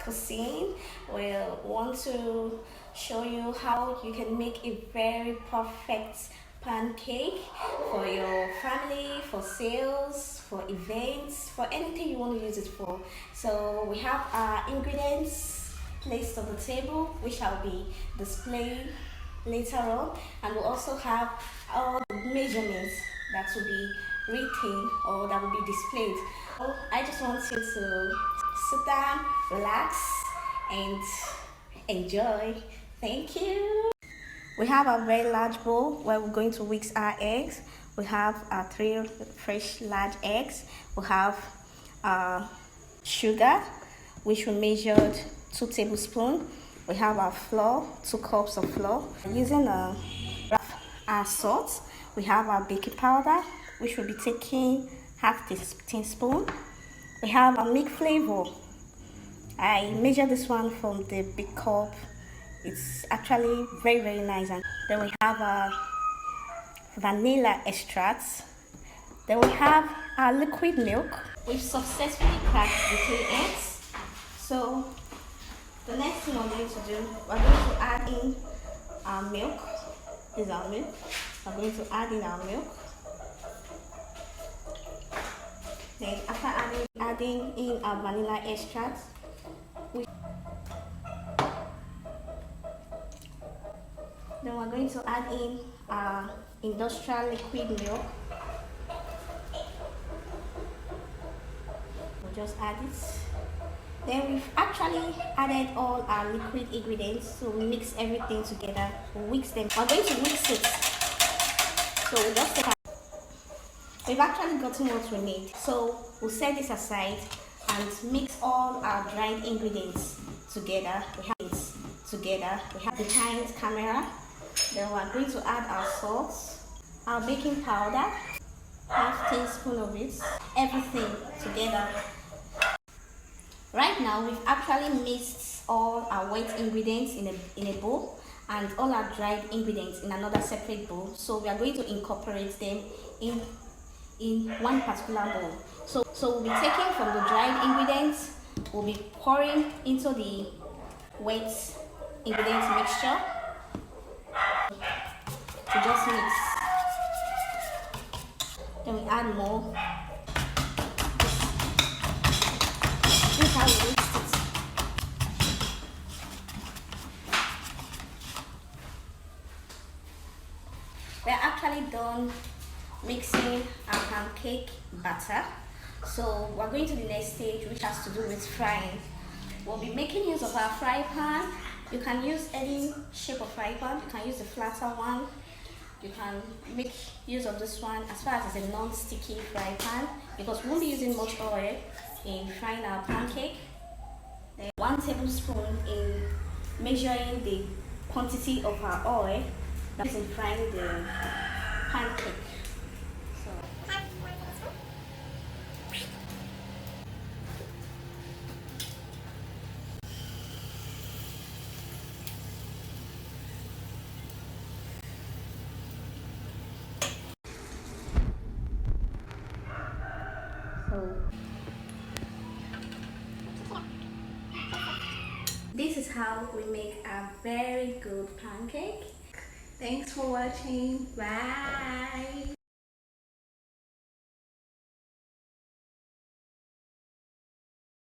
Kemor'Cuisine. We want to show you how you can make a very perfect pancake for your family, for sales, for events, for anything you want to use it for. So we have our ingredients placed on the table, which I'll be displaying later on, and we'll also have all the measurements that will be written or that will be displayed. So I just want you to sit down, relax, and enjoy. Thank you. We have a very large bowl where we're going to whisk our eggs. We have 3 fresh large eggs. We have sugar, which we measured 2 tablespoons. We have our flour, 2 cups of flour. Using our salt, we have our baking powder, which will be taking half teaspoon. We have our milk flavor. I measured this one from the big cup. It's actually very nice. And then we have our vanilla extracts. Then we have our liquid milk. We've successfully cracked the 3 eggs. So the next thing we're going to do, we're going to add in our milk. This is our milk. We're going to add in our milk. Then after adding in our vanilla extract, then we're going to add in our industrial liquid milk. We'll just add it. Then we've actually added all our liquid ingredients to mix everything together. We'll mix them. We're going to mix it. So we'll just take we've actually gotten what we need. So we'll set this aside and mix all our dried ingredients together. We have it together. We have behind camera. Then we're going to add our salt, our baking powder, half teaspoon of it, everything together. Right now, we've actually mixed all our wet ingredients in a bowl and all our dried ingredients in another separate bowl. So we are going to incorporate them in one particular bowl. So we'll be taking from the dried ingredients, we'll be pouring into the wet ingredients mixture to just mix. Then we add more. This is how we mix it. We're actually done mixing our pancake batter. So we're going to the next stage, which has to do with frying. We'll be making use of our fry pan. You can use any shape of fry pan. You can use the flatter one. You can make use of this one as far as it's a non-sticky fry pan, because we won't be using much oil in frying our pancake. Then 1 tablespoon in measuring the quantity of our oil that is in frying the pancake. This is how we make a very good pancake. Thanks for watching. Bye.